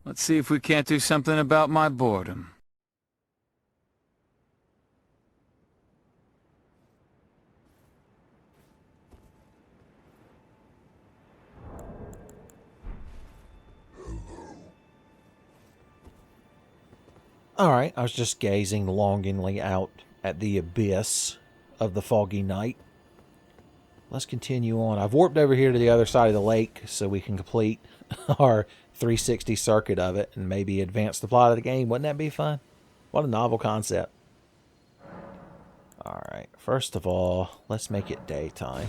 Let's see if we can't do something about my boredom. Alright, I was just gazing longingly out at the abyss of the foggy night. Let's continue on. I've warped over here to the other side of the lake so we can complete our 360 circuit of it and maybe advance the plot of the game. Wouldn't that be fun? What a novel concept. Alright, first of all, let's make it daytime,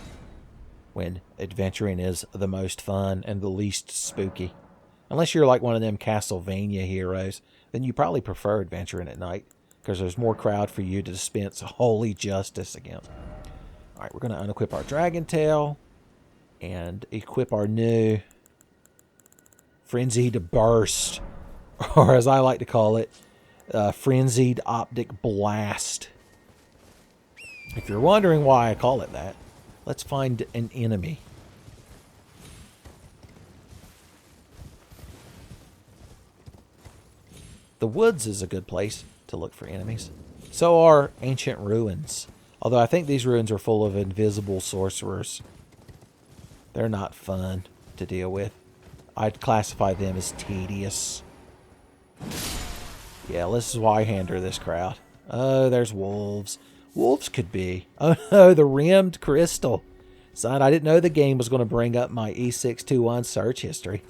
when adventuring is the most fun and the least spooky. Unless you're like one of them Castlevania heroes, then you probably prefer adventuring at night, because there's more crowd for you to dispense holy justice against. Alright, we're going to unequip our Dragon Tail and equip our new Frenzied Burst, or as I like to call it, Frenzied Optic Blast. If you're wondering why I call it that, let's find an enemy. The woods is a good place to look for enemies. So are ancient ruins. Although I think these ruins are full of invisible sorcerers. They're not fun to deal with. I'd classify them as tedious. Yeah, let's Zweihander this crowd. Oh, there's wolves. Wolves could be. Oh no, the rimmed crystal. Son, I didn't know the game was going to bring up my E621 search history.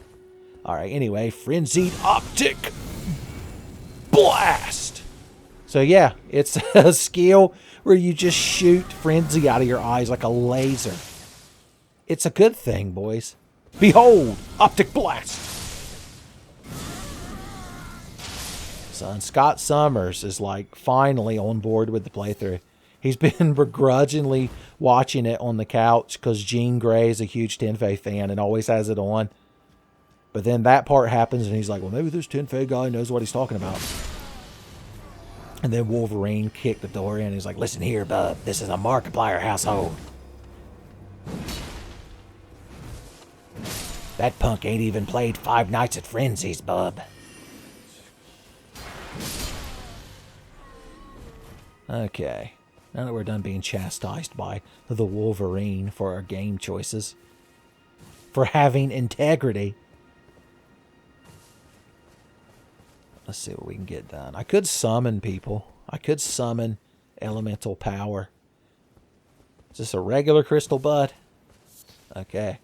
Alright, anyway, Frenzied Optic Blast! So yeah, it's a skill where you just shoot frenzy out of your eyes like a laser. It's a good thing, boys. Behold, Optic Blast! Son, Scott Summers is like finally on board with the playthrough. He's been begrudgingly watching it on the couch because Jean Grey is a huge Tenfey fan and always has it on. But then that part happens and he's like, well, maybe this Tenfey guy knows what he's talking about. And then Wolverine kicked the door in and he's like, listen here, bub. This is a Markiplier household. That punk ain't even played Five Nights at Frenzy's, bub. Okay. Now that we're done being chastised by the Wolverine for our game choices, for having integrity, let's see what we can get done. I could summon people. I could summon elemental power. Is this a regular crystal bud? Okay.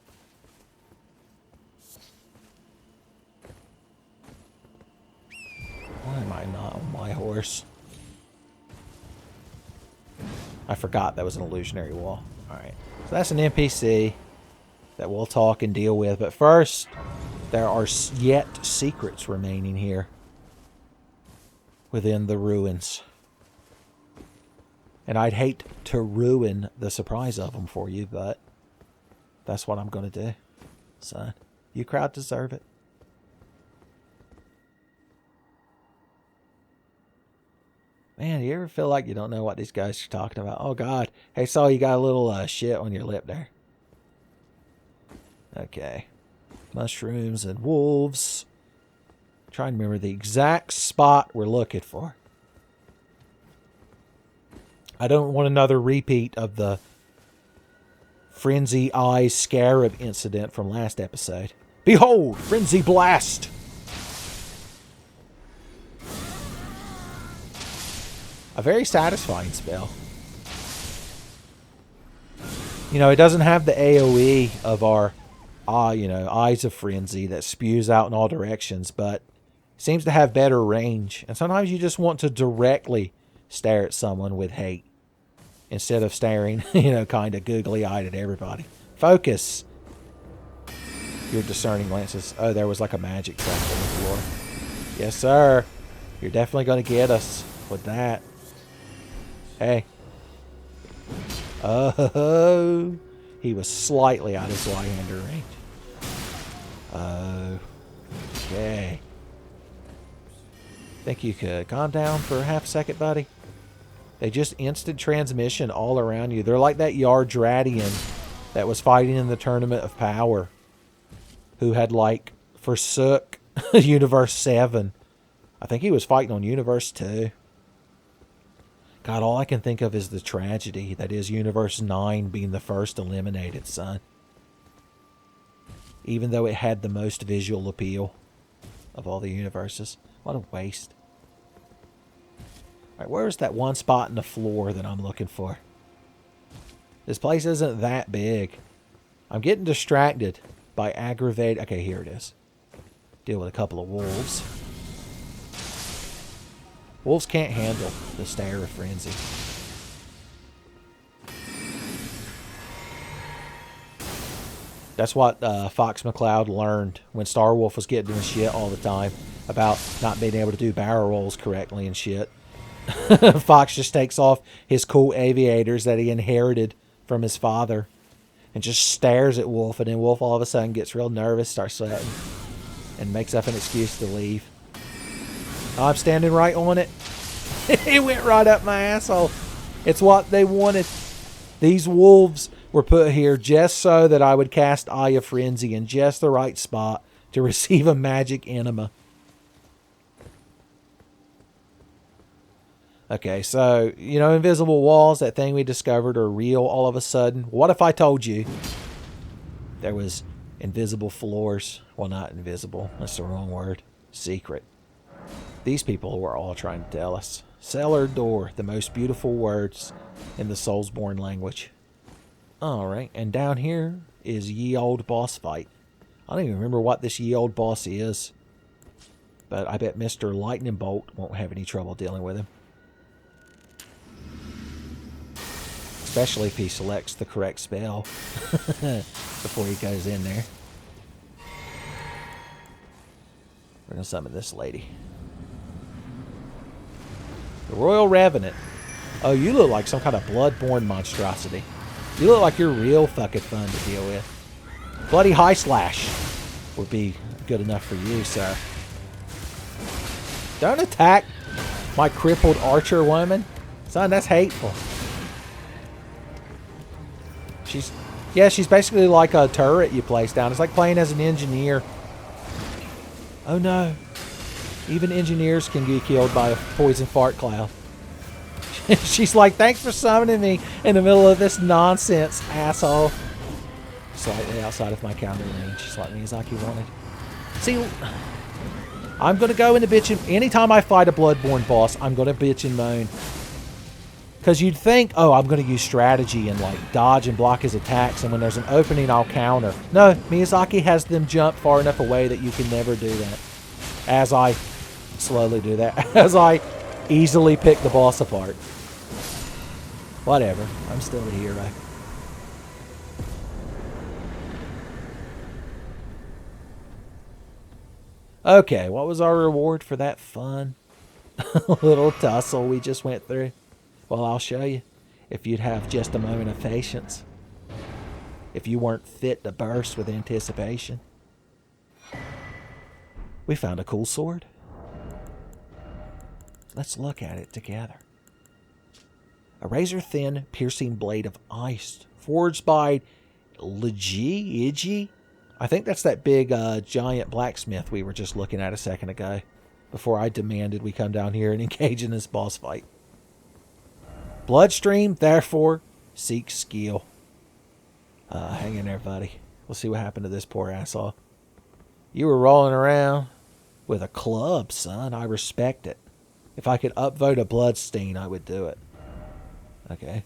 Why am I not on my horse? I forgot that was an illusionary wall. Alright. So that's an NPC that we'll talk and deal with. But first, there are yet secrets remaining here within the ruins. And I'd hate to ruin the surprise of them for you, but that's what I'm going to do. Son, you crowd deserve it. Man, you ever feel like you don't know what these guys are talking about? Oh, God. Hey, Saul, you got a little shit on your lip there. Okay. Mushrooms and wolves. Try and remember the exact spot we're looking for. I don't want another repeat of the Frenzy Eyes Scarab incident from last episode. Behold, Frenzy Blast! A very satisfying spell. You know, it doesn't have the AoE of our, Eyes of Frenzy that spews out in all directions, but seems to have better range. And sometimes you just want to directly stare at someone with hate instead of staring, kind of googly-eyed at everybody. Focus your discerning glances. Oh, there was like a magic trap on the floor. Yes, sir. You're definitely going to get us with that. Hey. Oh, he was slightly out of his Zweihander range. Oh, okay. Think you could calm down for half a second, buddy? They just instant transmission all around you. They're like that Yardradian that was fighting in the Tournament of Power, who had, forsook Universe 7. I think he was fighting on Universe 2. God, all I can think of is the tragedy that is Universe 9 being the first eliminated, son. Even though it had the most visual appeal of all the universes. What a waste. Alright, where's that one spot in the floor that I'm looking for? This place isn't that big. I'm getting distracted by aggravated... Okay, here it is. Deal with a couple of wolves. Wolves can't handle the stare of frenzy. That's what Fox McCloud learned when Star Wolf was getting his shit all the time about not being able to do barrel rolls correctly and shit. Fox just takes off his cool aviators that he inherited from his father and just stares at Wolf, and then Wolf all of a sudden gets real nervous, starts sweating, and makes up an excuse to leave. I'm standing right on it. It went right up my asshole. It's what they wanted. These wolves were put here just so that I would cast Eye of Frenzy in just the right spot to receive a magic enema. Okay, so, you know, invisible walls, that thing we discovered, are real all of a sudden. What if I told you there was invisible floors? Well, not invisible. That's the wrong word. Secret. These people were all trying to tell us. Cellar door, the most beautiful words in the Soulsborne language. Alright, and down here is ye old boss fight. I don't even remember what this ye old boss is. But I bet Mr. Lightning Bolt won't have any trouble dealing with him. Especially if he selects the correct spell before he goes in there. We're going to summon this lady. The Royal Revenant. Oh, you look like some kind of bloodborne monstrosity. You look like you're real fucking fun to deal with. Bloody High Slash would be good enough for you, sir. Don't attack my crippled archer woman. Son, that's hateful. She's basically like a turret you place down. It's like playing as an engineer. Oh no. Even engineers can get killed by a poison fart cloud. She's like, thanks for summoning me in the middle of this nonsense, asshole. Slightly outside of my counter range, just like Miyazaki wanted. See, I'm going to go into bitch and... Anytime I fight a Bloodborne boss, I'm going to bitch and moan. Because you'd think, oh, I'm going to use strategy and like dodge and block his attacks, and when there's an opening, I'll counter. No, Miyazaki has them jump far enough away that you can never do that. As I slowly do that. As I easily pick the boss apart. Whatever. I'm still a hero. Okay, what was our reward for that fun little tussle we just went through? Well, I'll show you. If you'd have just a moment of patience. If you weren't fit to burst with anticipation. We found a cool sword. Let's look at it together. A razor-thin, piercing blade of ice, forged by Iji? I think that's that big, giant blacksmith we were just looking at a second ago, before I demanded we come down here and engage in this boss fight. Bloodstream, therefore, seeks skill. Hang in there, buddy. We'll see what happened to this poor asshole. You were rolling around with a club, son. I respect it. If I could upvote a bloodstain, I would do it. Okay.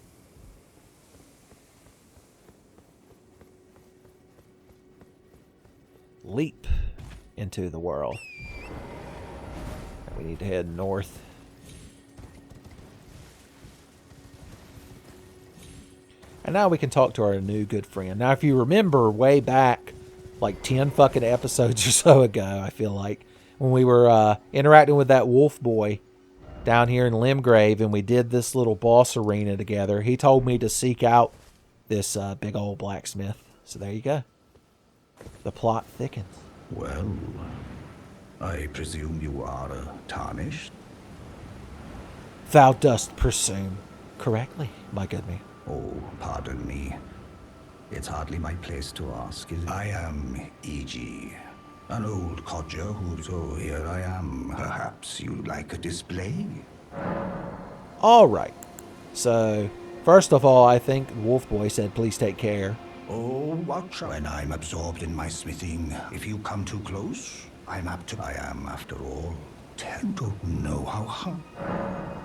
Leap into the world. We need to head north. And now we can talk to our new good friend. Now, if you remember way back, like 10 fucking episodes or so ago, I feel like, when we were interacting with that wolf boy down here in Limgrave, and we did this little boss arena together, he told me to seek out this big old blacksmith. So there you go. The plot thickens. Well, I presume you are tarnished? Thou dost presume correctly, my good man. Oh, pardon me. It's hardly my place to ask. I am Iji, An old codger who... So here I am. Perhaps you'd like a display? Alright. So, first of all, I think Wolf Boy said please take care. Oh, watch out. When I'm absorbed in my smithing, if you come too close, I'm apt to... I am, after all. You don't know how hard...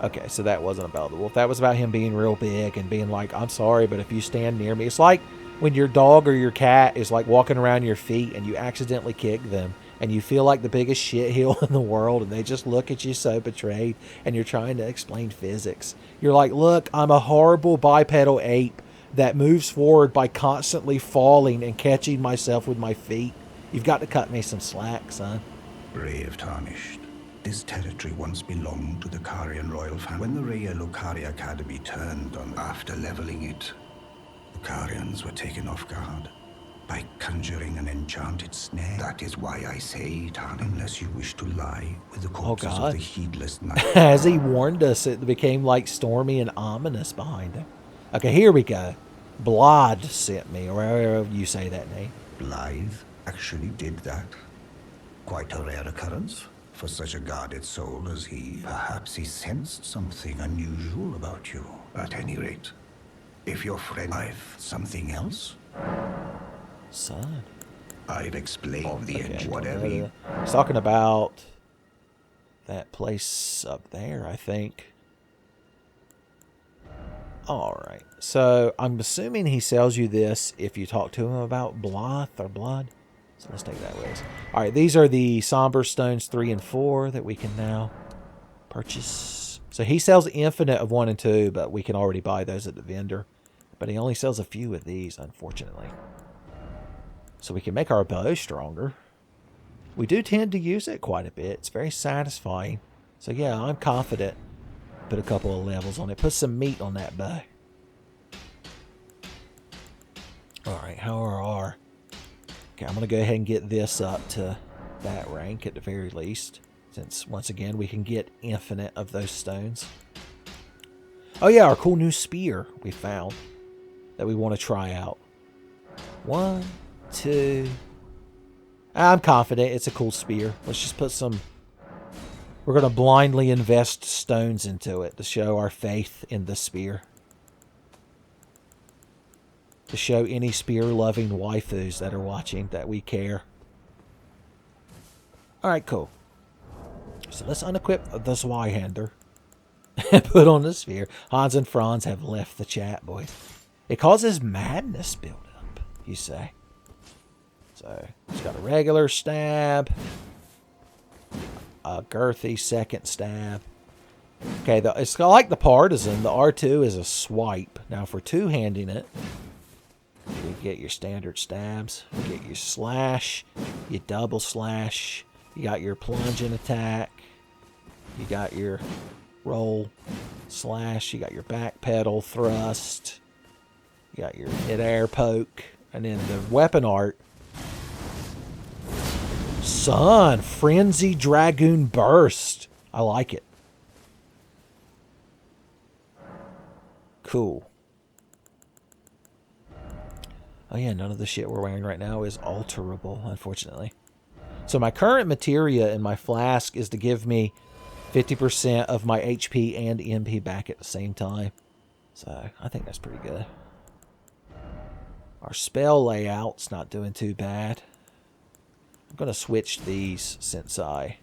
Okay, so that wasn't about the wolf. That was about him being real big and being like, I'm sorry, but if you stand near me... It's like when your dog or your cat is like walking around your feet and you accidentally kick them and you feel like the biggest shitheel in the world and they just look at you so betrayed and you're trying to explain physics. You're like, look, I'm a horrible bipedal ape that moves forward by constantly falling and catching myself with my feet. You've got to cut me some slack, son. Brave Tarnished. This territory once belonged to the Carian royal family. When the Raya Lucari Academy turned on after leveling it, the Carians were taken off guard by conjuring an enchanted snare. That is why I say, Tarn, unless you wish to lie with the corpses of the heedless knight. As he warned us, it became like stormy and ominous behind him. Okay, here we go. Blod sent me, or however you say that name. Blythe actually did that. Quite a rare occurrence for such a guarded soul as he. Perhaps he sensed something unusual about you. At any rate, if your friend I've something else, Son. I've explained of the Okay, edge, whatever you... he's talking about that place up there, I think. Alright, so I'm assuming he sells you this if you talk to him about Bloth or Blood. So let's take that with us. Alright, these are the Somber Stones 3 and 4 that we can now purchase. So he sells infinite of 1 and 2, but we can already buy those at the vendor. But he only sells a few of these, unfortunately. So we can make our bow stronger. We do tend to use it quite a bit. It's very satisfying. So yeah, I'm confident. Put a couple of levels on it. Put some meat on that bow. Alright, how are our... Okay, I'm going to go ahead and get this up to that rank at the very least. Since, once again, we can get infinite of those stones. Oh yeah, our cool new spear we found that we want to try out. 1, 2... I'm confident it's a cool spear. Let's just put some... We're going to blindly invest stones into it to show our faith in the spear. To show any spear-loving waifus that are watching that we care. Alright, cool. So let's unequip the Zweihander and put on the sphere. Hans and Franz have left the chat, boys. It causes madness build up, you say. So, it's got a regular stab. A girthy second stab. Okay, it's like the Partisan. The R2 is a swipe. Now, for two-handing it, you get your standard stabs. You get your slash. You double slash. You got your plunging attack. You got your roll slash. You got your back pedal thrust. You got your mid-air poke. And then the weapon art. Son, Frenzy Dragoon Burst. I like it. Cool. Oh yeah, none of the shit we're wearing right now is alterable, unfortunately. So my current materia in my flask is to give me 50% of my HP and MP back at the same time. So I think that's pretty good. Our spell layout's not doing too bad. I'm going to switch these since I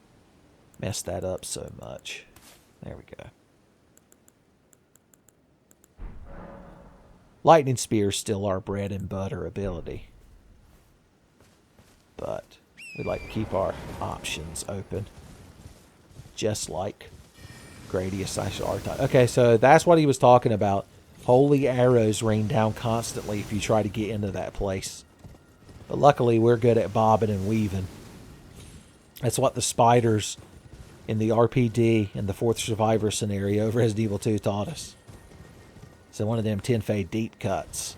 messed that up so much. There we go. Lightning Spear is still our bread and butter ability. But we like to keep our options open. Just like Gradius /R. Okay, so that's what he was talking about. Holy arrows rain down constantly if you try to get into that place. But luckily, we're good at bobbing and weaving. That's what the spiders in the RPD and the Fourth Survivor scenario over Resident Evil 2 taught us. So one of them Tenfey deep cuts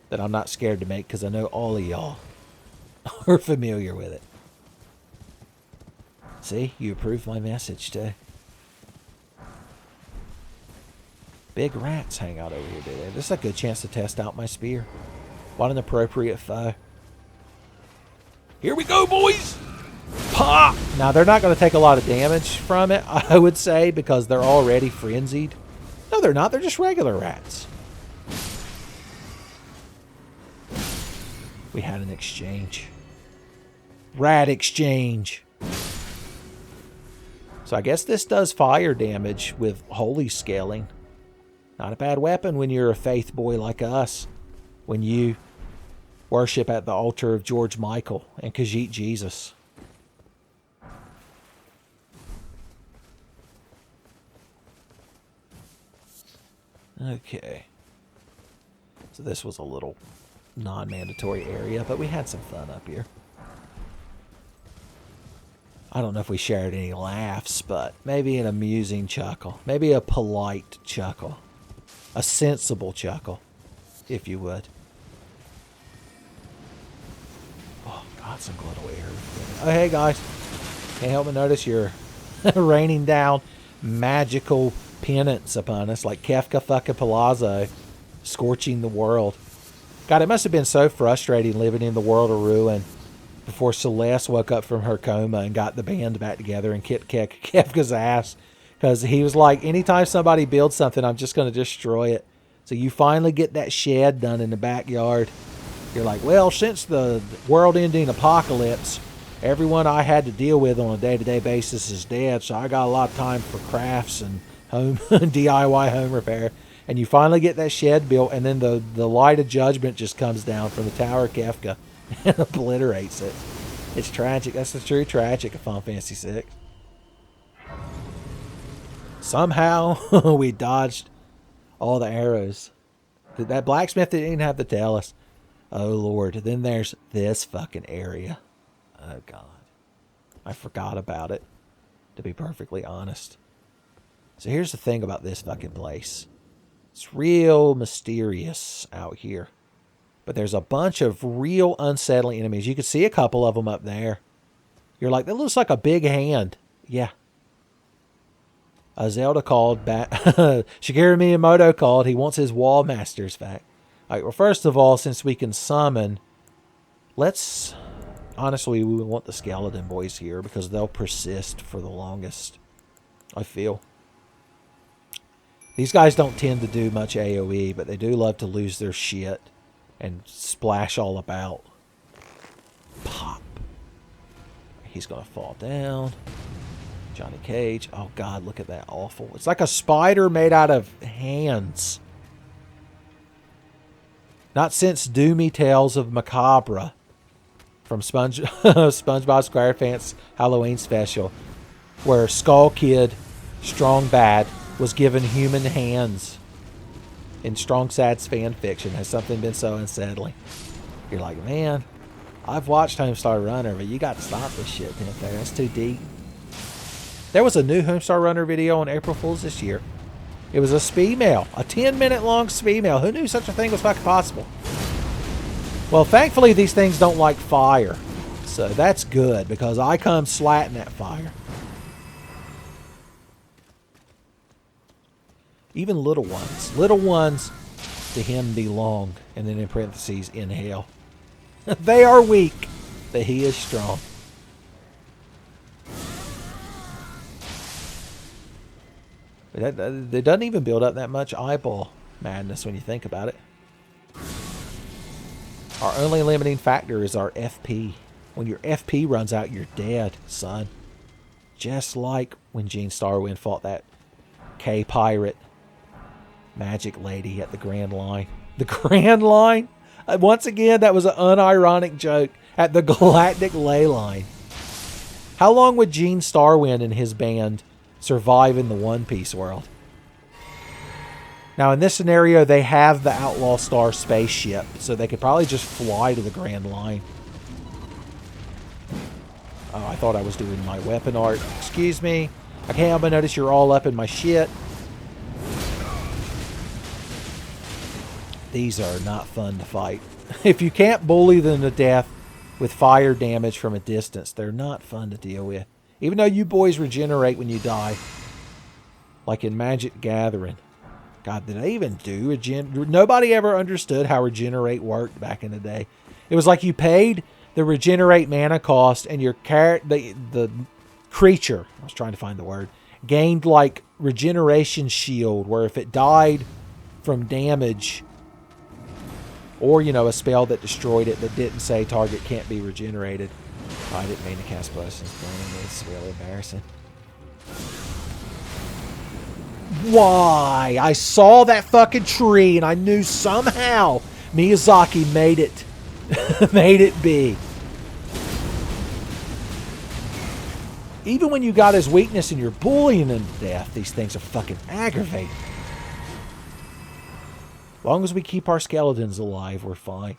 that I'm not scared to make because I know all of y'all are familiar with it. See, you approved my message too. Big rats hang out over here today. This is a good chance to test out my spear. What an appropriate foe. Here we go, boys! Pop! Now, they're not going to take a lot of damage from it, I would say, because they're already frenzied. No, they're not. They're just regular rats. We had an exchange. Rat exchange. So I guess this does fire damage with holy scaling. Not a bad weapon when you're a faith boy like us. When you worship at the altar of George Michael and Khajiit Jesus. Okay. So this was a little non-mandatory area, but we had some fun up here. I don't know if we shared any laughs, but maybe an amusing chuckle. Maybe a polite chuckle. A sensible chuckle, if you would. Oh, God, some little air. Oh, hey, guys. Can't help but notice you're raining down magical penance upon us, like Kefka fucking Palazzo, scorching the world. God, it must have been so frustrating living in the world of ruin before Celeste woke up from her coma and got the band back together and kicked Kefka's ass. Because he was like, anytime somebody builds something, I'm just going to destroy it. So you finally get that shed done in the backyard. You're like, well, since the world-ending apocalypse, everyone I had to deal with on a day-to-day basis is dead, so I got a lot of time for crafts and home DIY home repair. And you finally get that shed built, and then the light of judgment just comes down from the Tower of Kefka and obliterates it. It's tragic. That's the true tragic of Final Fantasy VI. Somehow we dodged all the arrows. That blacksmith didn't even have to tell us. Oh, Lord. Then there's this fucking area. Oh, God. I forgot about it, to be perfectly honest. So here's the thing about this fucking place. It's real mysterious out here. But there's a bunch of real unsettling enemies. You can see a couple of them up there. You're like, that looks like a big hand. Yeah. Zelda called back. Shigeru Miyamoto called. He wants his wall masters back. All right, well, first of all, since we can summon, let's... Honestly, we want the skeleton boys here because they'll persist for the longest, I feel. These guys don't tend to do much AoE, but they do love to lose their shit and splash all about. Pop. He's going to fall down. Johnny Cage. Oh, God, look at that. Awful. It's like a spider made out of hands. Not since Doomy Tales of Macabre from SpongeBob SquarePants Halloween Special, where Skull Kid, Strong Bad, was given human hands. In Strong Sad's fan fiction, has something been so unsettling? You're like, man, I've watched Homestar Runner, but you got to stop this shit, Tenfey. That's too deep. There was a new Homestar Runner video on April Fool's this year. It was a speed mail. A 10-minute long speed mail. Who knew such a thing was fucking possible? Well, thankfully, these things don't like fire. So that's good, because I come slatting that fire. Even little ones. Little ones, to him belong. And then in parentheses, in hell. They are weak, but he is strong. But it doesn't even build up that much eyeball madness when you think about it. Our only limiting factor is our FP. When your FP runs out, you're dead, son. Just like when Gene Starwind fought that K-Pirate magic lady at the Grand Line. The Grand Line? Once again, that was an unironic joke at the Galactic Ley Line. How long would Gene Starwind and his band survive in the One Piece world? Now, in this scenario, they have the Outlaw Star spaceship, so they could probably just fly to the Grand Line. Oh, I thought I was doing my weapon art. Excuse me. I can't help but notice you're all up in my shit. These are not fun to fight. If you can't bully them to death with fire damage from a distance, they're not fun to deal with. Even though you boys regenerate when you die. Like in Magic Gathering. God, did they even do Nobody ever understood how regenerate worked back in the day. It was like you paid the regenerate mana cost, and your the creature, I was trying to find the word, gained like regeneration shield, where if it died from damage, or a spell that destroyed it that didn't say target can't be regenerated. Oh, I didn't mean to cast potions. It's really embarrassing. Why? I saw that fucking tree and I knew somehow Miyazaki made it made it be. Even when you got his weakness and you're bullying him to death, these things are fucking aggravating. As long as we keep our skeletons alive, we're fine.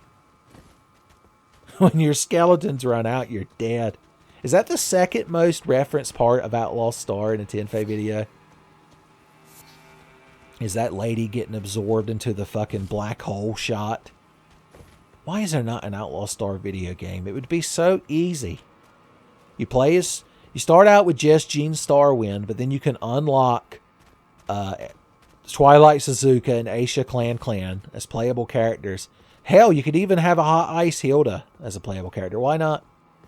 When your skeletons run out, you're dead. Is that the second most referenced part of Outlaw Star in a Tenfey video? Is that lady getting absorbed into the fucking black hole shot? Why is there not an Outlaw Star video game? It would be so easy. You start out with just Gene Starwind, but then you can unlock Twilight Suzuka and Aisha Clan as playable characters. Hell, you could even have a Hot Ice Hilda as a playable character. Why not?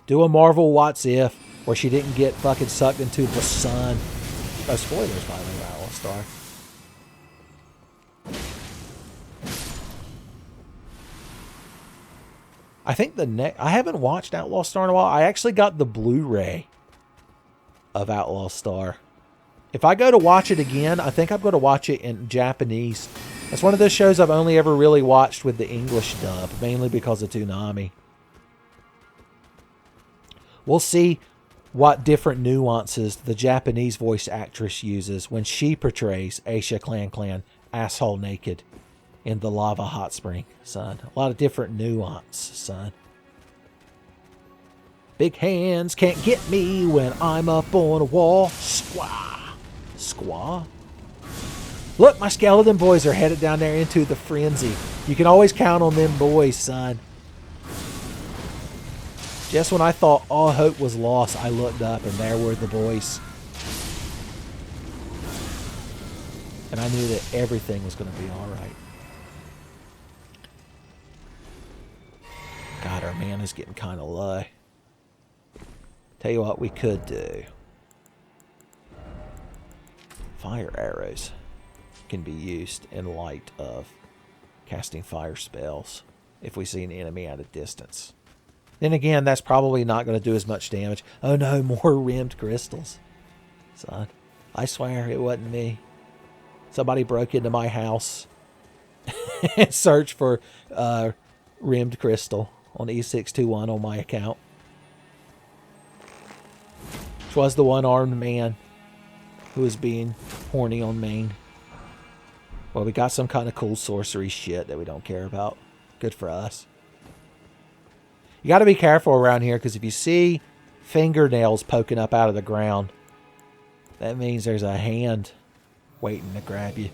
Do a Marvel What's If, where she didn't get fucking sucked into the sun. Oh, spoilers, by the way, Outlaw Star. I think I haven't watched Outlaw Star in a while. I actually got the Blu-ray of Outlaw Star. If I go to watch it again, I think I'm going to watch it in Japanese. It's one of those shows I've only ever really watched with the English dub, mainly because of Toonami. We'll see what different nuances the Japanese voice actress uses when she portrays Aisha Clan asshole naked in the lava hot spring, son. A lot of different nuance, son. Big hands can't get me when I'm up on a wall. Squaw. Squaw? Look, my skeleton boys are headed down there into the frenzy. You can always count on them boys, son. Just when I thought all hope was lost, I looked up and there were the boys. And I knew that everything was going to be alright. God, our mana's getting kind of low. Tell you what we could do. Fire arrows can be used in light of casting fire spells if we see an enemy at a distance. Then again, that's probably not going to do as much damage. Oh no, more rimmed crystals. Son, I swear it wasn't me. Somebody broke into my house and searched for rimmed crystal on E621 on my account. Which was the one-armed man who was being horny on main. Well, we got some kind of cool sorcery shit that we don't care about. Good for us. You got to be careful around here, because if you see fingernails poking up out of the ground, that means there's a hand waiting to grab you.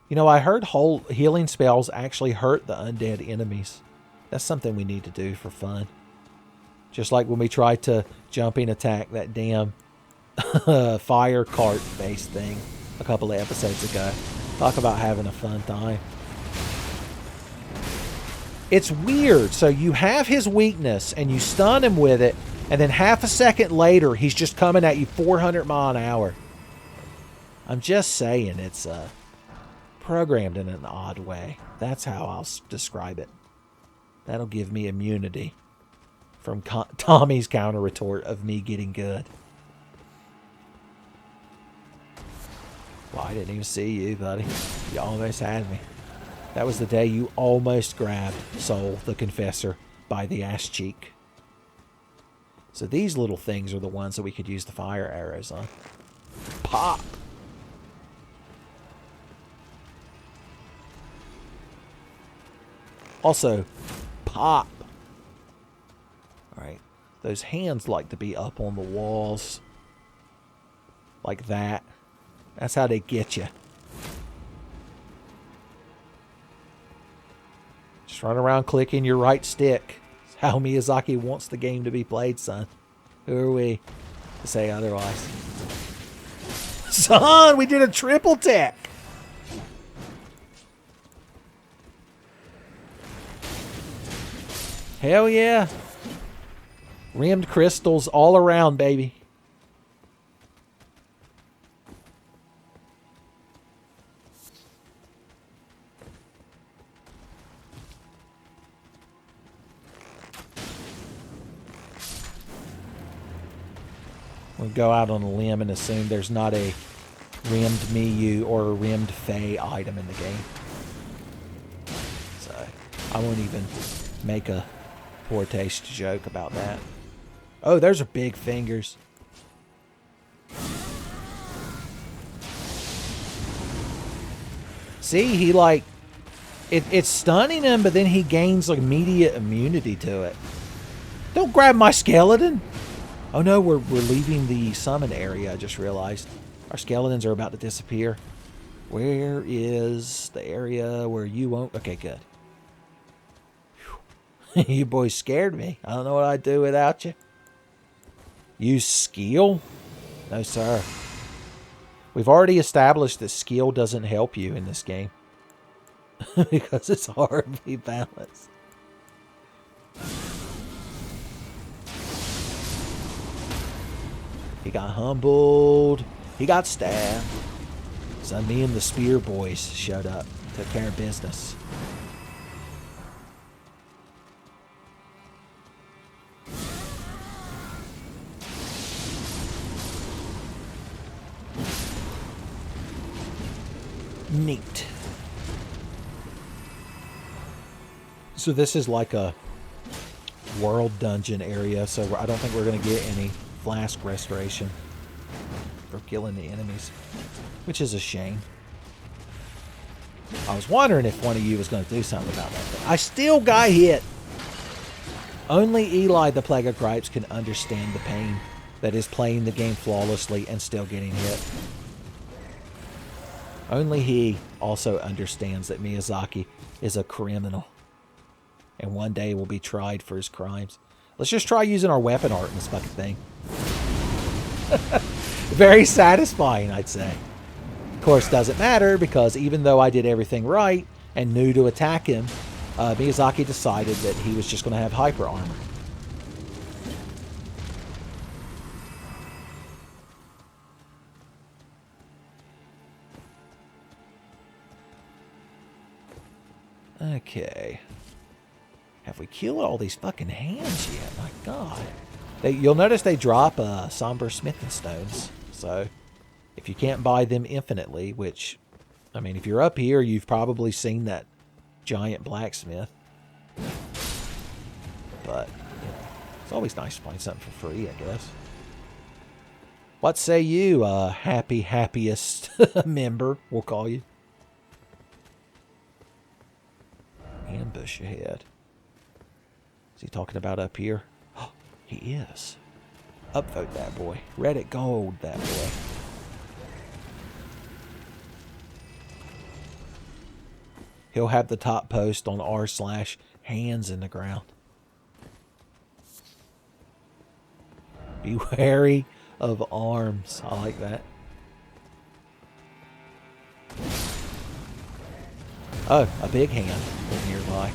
You know, I heard healing spells actually hurt the undead enemies. That's something we need to do for fun. Just like when we tried to jumping attack that damn fire cart based thing a couple of episodes ago. Talk about having a fun time. It's weird. So you have his weakness and you stun him with it, and then half a second later he's just coming at you 400 miles an hour. I'm just saying, it's programmed in an odd way. That's how I'll describe it. That'll give me immunity from Tommy's counter retort of me getting good. Well, I didn't even see you, buddy. You almost had me. That was the day you almost grabbed Soul, the Confessor, by the ass cheek. So these little things are the ones that we could use the fire arrows on. Pop! Also, pop! Alright. Those hands like to be up on the walls. Like that. That's how they get you. Just run around clicking your right stick. It's how Miyazaki wants the game to be played, son. Who are we to say otherwise? Son, we did a triple tech! Hell yeah. Rimmed crystals all around, baby. We'll go out on a limb and assume there's not a rimmed Miyu or a rimmed Fey item in the game. So, I won't even make a poor taste joke about that. Oh, those are big fingers. See, he like... It's stunning him, but then he gains like immediate immunity to it. Don't grab my skeleton! Oh no, we're leaving the summon area, I just realized. Our skeletons are about to disappear. Where is the area where you won't... Okay, good. You boys scared me. I don't know what I'd do without you. Use skill? No, sir. We've already established that skill doesn't help you in this game. Because it's horribly balanced. He got humbled. He got stabbed. So me and the spear boys showed up. Took care of business. Neat. So this is like a world dungeon area, so I don't think we're going to get any flask restoration for killing the enemies, which is a shame. I was wondering if one of you was going to do something about that, but I still got hit. Only Eli the Plague of Gripes can understand the pain that is playing the game flawlessly and still getting hit. Only he also understands that Miyazaki is a criminal and one day will be tried for his crimes. Let's just try using our weapon art in this fucking thing. Very satisfying, I'd say. Of course, doesn't matter because even though I did everything right and knew to attack him, Miyazaki decided that he was just going to have hyper armor. Okay. Have we killed all these fucking hands yet? My God. You'll notice they drop somber smithing stones. So, if you can't buy them infinitely, which, I mean, if you're up here, you've probably seen that giant blacksmith. But, you know, it's always nice to find something for free, I guess. What say you, happiest member, we'll call you. Ambush ahead. Is he talking about up here? Oh, he is. Upvote that boy. Reddit gold that boy. He'll have the top post on r/hands in the ground. Be wary of arms. I like that. Oh, a big hand nearby.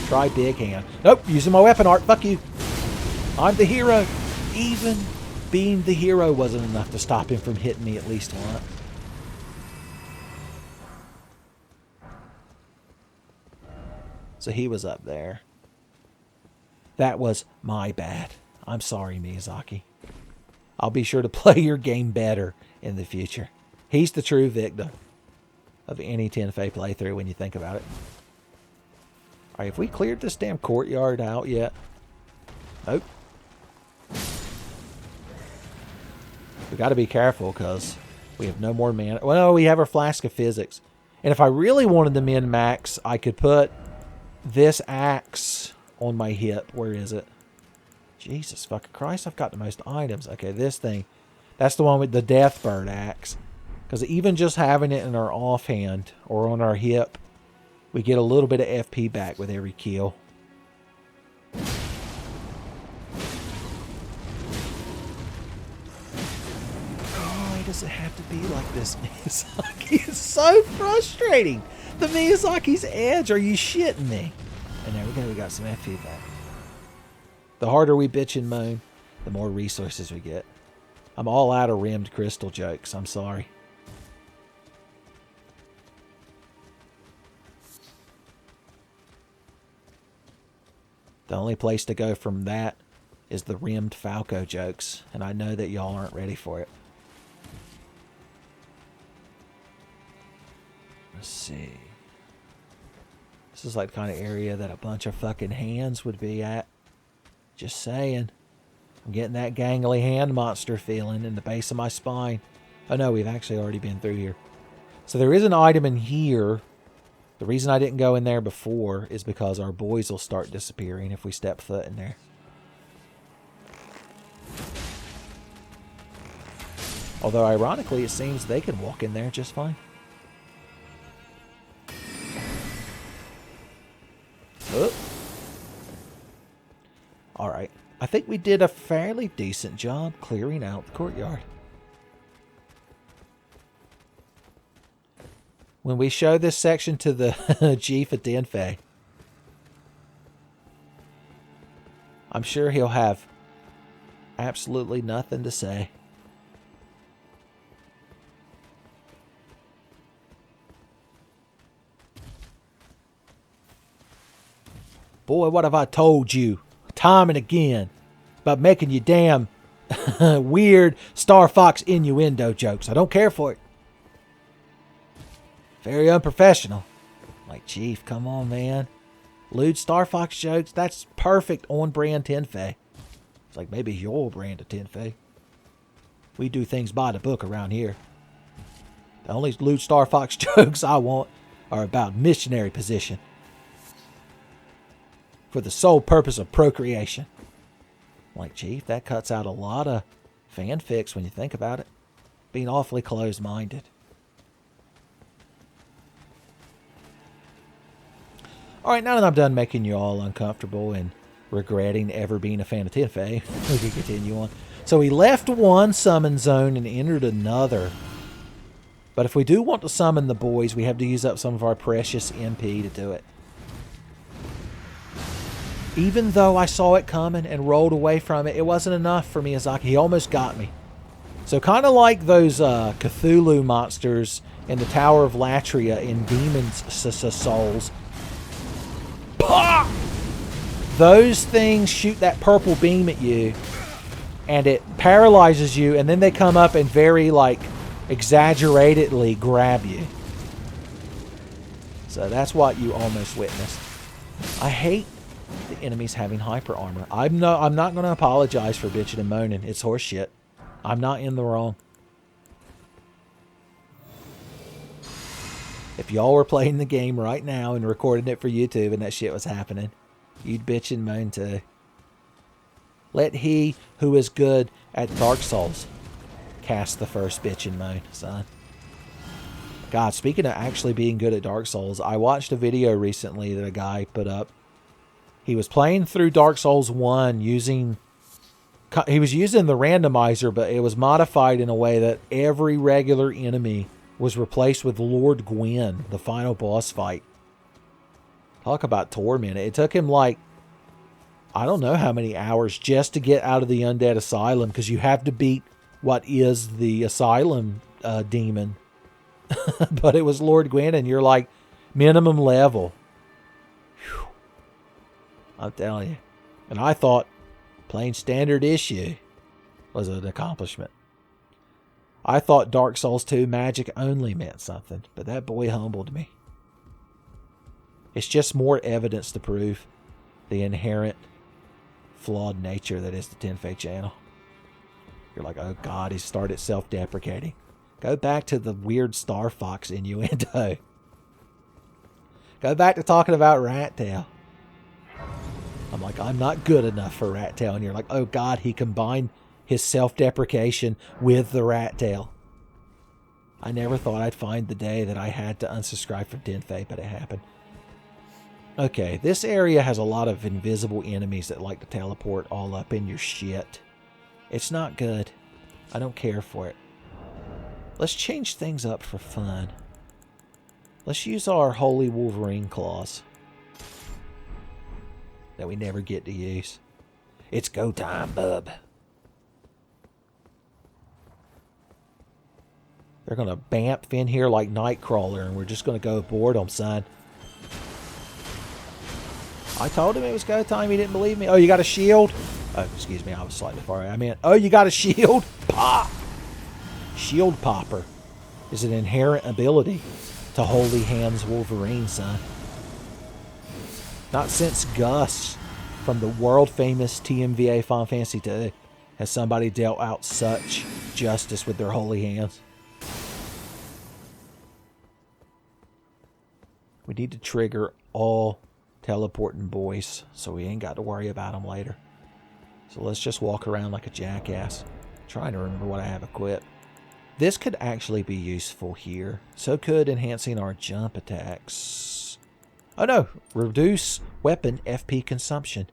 Try big hand. Nope, using my weapon art. Fuck you. I'm the hero. Even being the hero wasn't enough to stop him from hitting me at least once. So he was up there. That was my bad. I'm sorry, Miyazaki. I'll be sure to play your game better in the future. He's the true victim of any Tenfey playthrough when you think about it. Alright, have we cleared this damn courtyard out yet? Nope. We got to be careful because we have no more mana. Well, we have our flask of physics. And if I really wanted to min-max, I could put this axe on my hip. Where is it? Jesus fucking Christ, I've got the most items. Okay, this thing. That's the one with the Deathbird axe. Because even just having it in our offhand or on our hip, we get a little bit of FP back with every kill. Why does it have to be like this, Miyazaki? It's so frustrating. The Miyazaki's edge. Are you shitting me? And there we go. We got some FP back. The harder we bitch and moan, the more resources we get. I'm all out of rimmed crystal jokes. I'm sorry. The only place to go from that is the rimmed Falco jokes, and I know that y'all aren't ready for it. Let's see. This is like the kind of area that a bunch of fucking hands would be at. Just saying. I'm getting that gangly hand monster feeling in the base of my spine. Oh no, we've actually already been through here. So there is an item in here. The reason I didn't go in there before is because our boys will start disappearing if we step foot in there. Although ironically, it seems they can walk in there just fine. Oh. Alright. I think we did a fairly decent job clearing out the courtyard. When we show this section to the chief of Tenfey, I'm sure he'll have absolutely nothing to say. Boy, what have I told you time and again about making you damn weird Star Fox innuendo jokes? I don't care for it. Very unprofessional. Like, Chief, come on, man. Lewd Star Fox jokes, that's perfect on-brand Tenfey. It's like maybe your brand of Tenfey. We do things by the book around here. The only lewd Star Fox jokes I want are about missionary position. For the sole purpose of procreation. Like, Chief, that cuts out a lot of fanfics when you think about it. Being awfully closed-minded. Alright, now that I'm done making you all uncomfortable and regretting ever being a fan of Tenfey, we can continue on. So we left one summon zone and entered another. But if we do want to summon the boys, we have to use up some of our precious MP to do it. Even though I saw it coming and rolled away from it, it wasn't enough for Miyazaki. He almost got me. So kind of like those Cthulhu monsters in the Tower of Latria in Demon's Souls. Those things shoot that purple beam at you and it paralyzes you, and then they come up and very like exaggeratedly grab you. So that's what you almost witnessed. I hate the enemies having hyper armor. I'm not going to apologize for bitching and moaning. It's horseshit. I'm not in the wrong. If y'all were playing the game right now and recording it for YouTube and that shit was happening, you'd bitch and moan too. Let he who is good at Dark Souls cast the first bitch and moan, son. God, speaking of actually being good at Dark Souls, I watched a video recently that a guy put up. He was playing through Dark Souls 1 using... He was using the randomizer, but it was modified in a way that every regular enemy was replaced with Lord Gwyn, the final boss fight. Talk about torment. It took him like, I don't know how many hours just to get out of the Undead Asylum, because you have to beat what is the Asylum demon. But it was Lord Gwyn, and you're like, minimum level. Whew. I'm telling you. And I thought playing standard issue was an accomplishment. I thought Dark Souls 2 magic only meant something, but that boy humbled me. It's just more evidence to prove the inherent flawed nature that is the Tenfey channel. You're like, oh God, he started self-deprecating. Go back to the weird Star Fox innuendo. Go back to talking about Rat Tail. I'm like, I'm not good enough for Rat Tail. And you're like, oh God, he combined his self-deprecation with the Rat Tail. I never thought I'd find the day that I had to unsubscribe from Tenfey, but it happened. Okay, this area has a lot of invisible enemies that like to teleport all up in your shit. It's not good. I don't care for it. Let's change things up for fun. Let's use our Holy Wolverine claws that we never get to use. It's go time, bub. They're going to bamf in here like Nightcrawler, and we're just going to go aboard them, son. I told him it was go time. He didn't believe me. Oh, you got a shield? Oh, excuse me. I was slightly far away. I meant, oh, you got a shield? Pop! Shield popper is an inherent ability to Holy Hands Wolverine, son. Not since Gus from the world-famous TMVA Final Fantasy II has somebody dealt out such justice with their holy hands. We need to trigger all teleporting boys so we ain't got to worry about them later. So let's just walk around like a jackass. Trying to remember what I have equipped. This could actually be useful here. So could enhancing our jump attacks. Oh no! Reduce weapon FP consumption.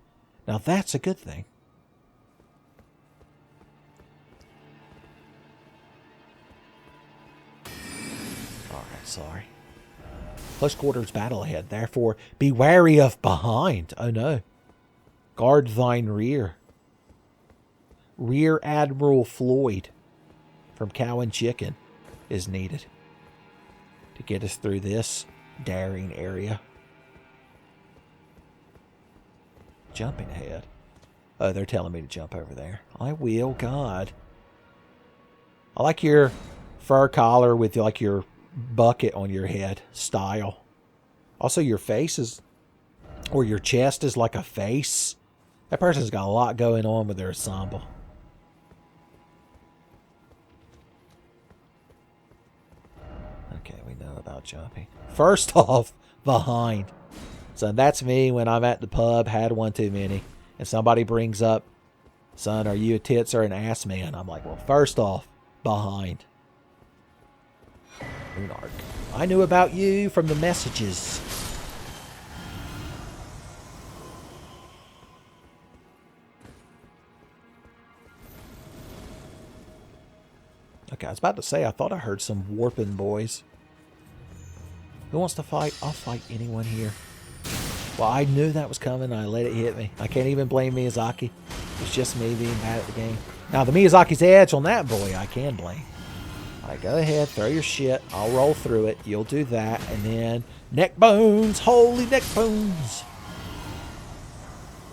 Now that's a good thing. Alright, sorry. Close quarters battle ahead, therefore be wary of behind. Oh no. Guard thine rear. Rear Admiral Floyd from Cow and Chicken is needed to get us through this daring area. Jumping ahead. Oh, they're telling me to jump over there. I will, God. I like your fur collar with like your bucket on your head style. Also, your face is, or your chest is like a face. That person's got a lot going on with their ensemble. Okay, we know about jumping. First off, behind. So that's me when I'm at the pub, had one too many, and somebody brings up, son, are you a tits or an ass man? I'm like, well, first off, behind. Lunark. I knew about you from the messages. Okay, I was about to say, I thought I heard some warping boys. Who wants to fight? I'll fight anyone here. Well, I knew that was coming. I let it hit me. I can't even blame Miyazaki. It's just me being bad at the game. Now, the Miyazaki's edge on that boy, I can blame. All right, go ahead. Throw your shit. I'll roll through it. You'll do that. And then neck bones. Holy neck bones.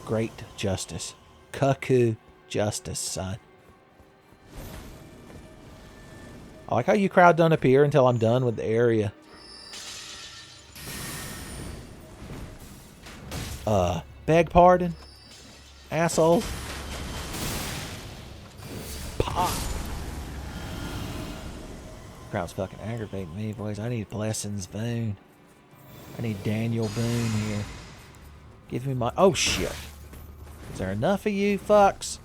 Great justice. Cuckoo justice, son. I like how you crowd don't appear until I'm done with the area. Beg pardon? Asshole. Pop. Crowd's fucking aggravating me, boys. I need Blessings Boone. I need Daniel Boone here. Give me my... Oh, shit. Is there enough of you fucks?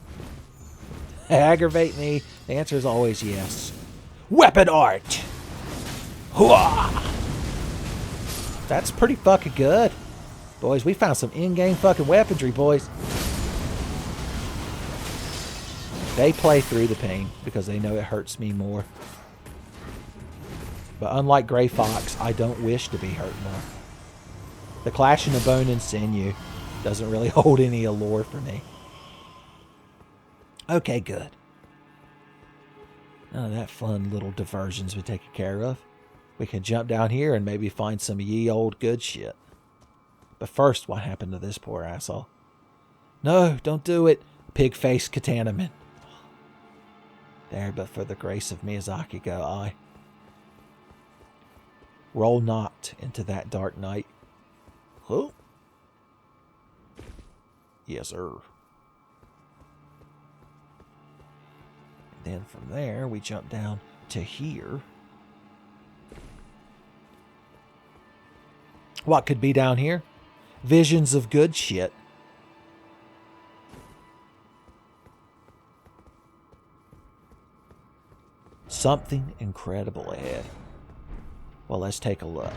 Aggravate me? The answer is always yes. Weapon art! Hooah! That's pretty fucking good. Boys, we found some in-game fucking weaponry, boys. They play through the pain because they know it hurts me more. But unlike Gray Fox, I don't wish to be hurt more. The clashing of bone and sinew doesn't really hold any allure for me. Okay, good. None of that fun little diversions we taken care of. We can jump down here and maybe find some ye old good shit. But first, what happened to this poor asshole? No, don't do it, pig-faced Katanaman. There, but for the grace of Miyazaki go I. Roll not into that dark night. Huh? Yes, sir. Then from there, we jump down to here. What could be down here? Visions of good shit. Something incredible ahead. Well, let's take a look.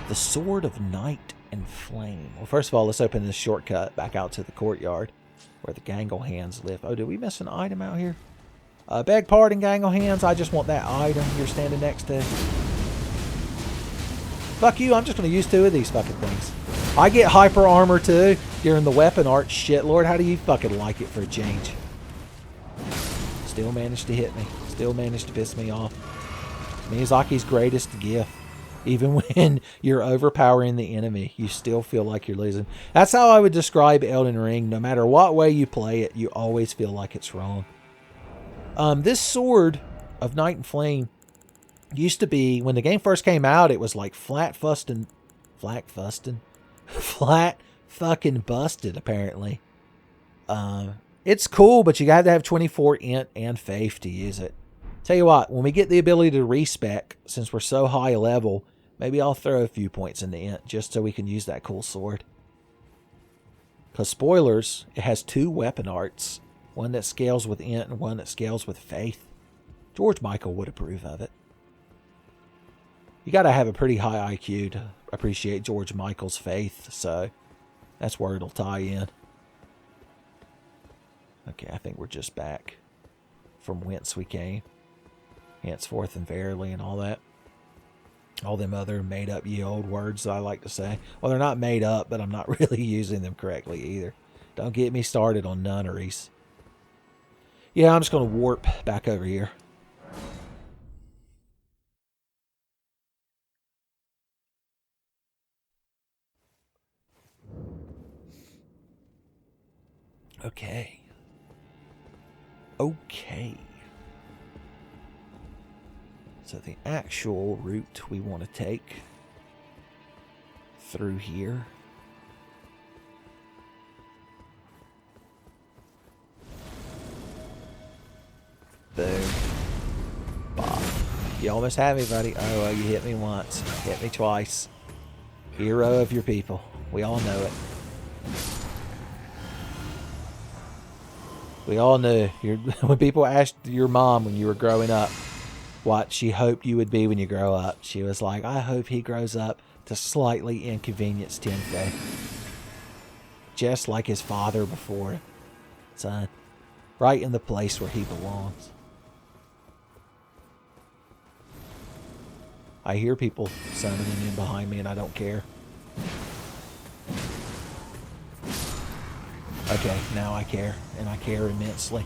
The Sword of Night and Flame. Well, first of all, let's open this shortcut back out to the courtyard where the Gangle Hands live. Oh, did we miss an item out here? Beg pardon, Gangle Hands. I just want that item you're standing next to. Fuck you, I'm just going to use 2 of these fucking things. I get hyper armor too during the weapon art. Shit, Lord, how do you fucking like it for a change? Still managed to hit me. Still managed to piss me off. Miyazaki's greatest gift. Even when you're overpowering the enemy, you still feel like you're losing. That's how I would describe Elden Ring. No matter what way you play it, you always feel like it's wrong. This sword of Night and Flame used to be, when the game first came out, it was like flat fucking busted, apparently. It's cool, but you got to have 24 int and faith to use it. Tell you what, when we get the ability to respec, since we're so high level, maybe I'll throw a few points in the int just so we can use that cool sword. Because spoilers, it has 2 weapon arts. One that scales with int and one that scales with faith. George Michael would approve of it. You got to have a pretty high IQ to appreciate George Michael's faith, so that's where it'll tie in. Okay, I think we're just back from whence we came. Henceforth and verily and all that. All them other made-up ye old words that I like to say. Well, they're not made up, but I'm not really using them correctly either. Don't get me started on nunneries. Yeah, I'm just going to warp back over here. Okay. Okay. So the actual route we want to take through here. Boom. Bop. You almost had me, buddy. Oh, well, you hit me once. Hit me twice. Hero of your people. We all know it. We all knew. When people asked your mom when you were growing up what she hoped you would be when you grow up, she was like, I hope he grows up to slightly inconvenience Tenfey. Just like his father before. Son. Right in the place where he belongs. I hear people summoning in behind me and I don't care. Okay, now I care. And I care immensely.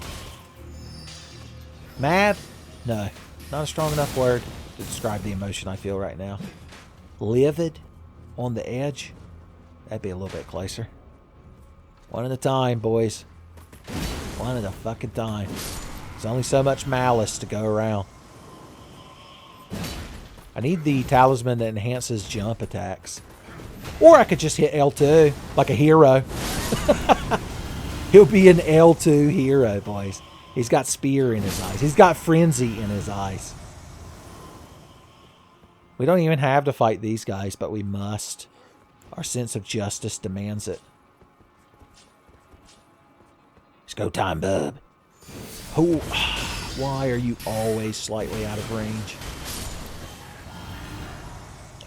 Mad? No. Not a strong enough word to describe the emotion I feel right now. Livid? On the edge? That'd be a little bit closer. One at a time, boys. One at a fucking time. There's only so much malice to go around. I need the talisman that enhances jump attacks. Or I could just hit L2 like a hero. He'll be an L2 hero, boys. He's got spear in his eyes. He's got frenzy in his eyes. We don't even have to fight these guys, but we must. Our sense of justice demands it. It's go time, bub. Oh, why are you always slightly out of range?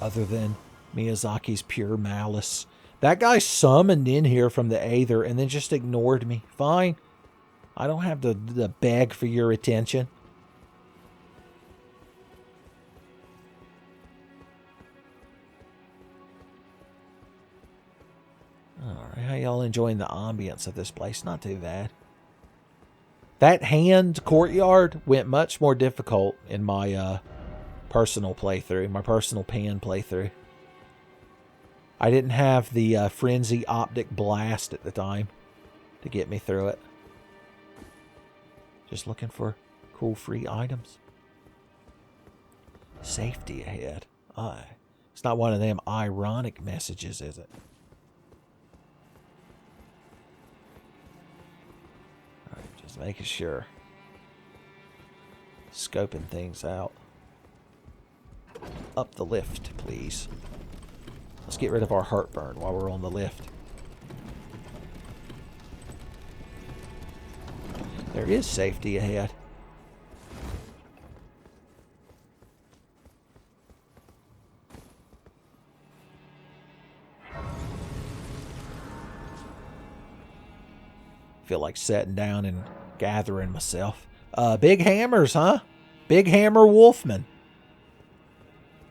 Other than Miyazaki's pure malice. That guy summoned in here from the Aether and then just ignored me. Fine. I don't have to beg for your attention. Alright, how y'all enjoying the ambience of this place? Not too bad. That hand courtyard went much more difficult in my personal playthrough, my personal pan playthrough. I didn't have the Frenzy Optic Blast at the time to get me through it. Just looking for cool free items. Safety ahead. It's not one of them ironic messages, is it? Alright, just making sure. Scoping things out. Up the lift, please. Let's get rid of our heartburn while we're on the lift. There is safety ahead. Feel like sitting down and gathering myself. Big hammers, huh? Big hammer wolfman.